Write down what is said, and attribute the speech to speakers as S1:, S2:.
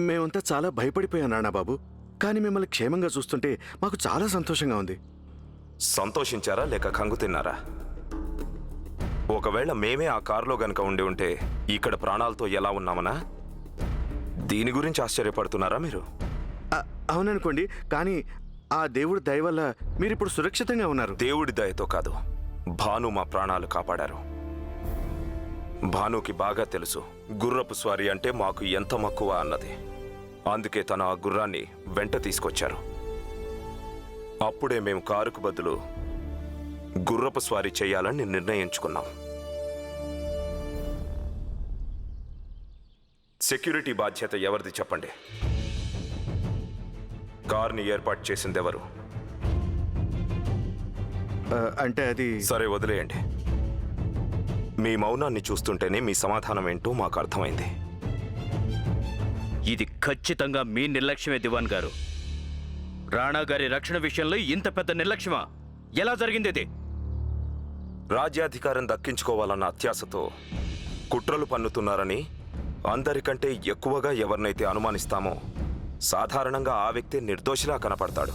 S1: మేమంతా చాలా భయపడిపోయాం నాన్నబాబు. కానీ మిమ్మల్ని క్షేమంగా చూస్తుంటే మాకు చాలా సంతోషంగా ఉంది.
S2: సంతోషించారా లేక కంగు తిన్నారా? ఒకవేళ మేమే ఆ కారులో గనక ఉండి ఉంటే ఇక్కడ ప్రాణాలతో ఎలా ఉన్నామనా? దీని గురించి ఆశ్చర్యపడుతున్నారా మీరు?
S1: అవుననుకోండి, కానీ ఆ దేవుడి దయ వల్ల మీరిప్పుడు సురక్షితంగా ఉన్నారు.
S2: దేవుడి దయతో కాదు, భాను మా ప్రాణాలు కాపాడారు. భానుకి బాగా తెలుసు గుర్రపు స్వారీ అంటే మాకు ఎంత మక్కువ అన్నది. అందుకే తను ఆ గుర్రాన్ని వెంట తీసుకొచ్చారు. అప్పుడే మేము కారుకు బదులు గుర్రపు స్వారీ చేయాలని నిర్ణయించుకున్నాం. సెక్యూరిటీ బాధ్యత ఎవరిది చెప్పండి? కార్ని ఏర్పాటు చేసింది ఎవరు?
S1: అంటే అది
S2: సరే వదిలేయండి. మీ మౌనాన్ని చూస్తుంటేనే మీ సమాధానం ఏంటో మాకు అర్థమైంది.
S3: ఇది ఖచ్చితంగా మీ నిర్లక్ష్యమే దివాన్ గారు. రాణా గారి రక్షణ విషయంలో ఇంత పెద్ద నిర్లక్ష్యమా? ఎలా జరిగింది ఇది?
S2: రాజ్యాధికారం దక్కించుకోవాలన్న అత్యాశతో కుట్రలు పన్నుతున్నారని అందరికంటే ఎక్కువగా ఎవరినైతే అనుమానిస్తామో సాధారణంగా ఆ వ్యక్తి నిర్దోషిలా కనపడతాడు.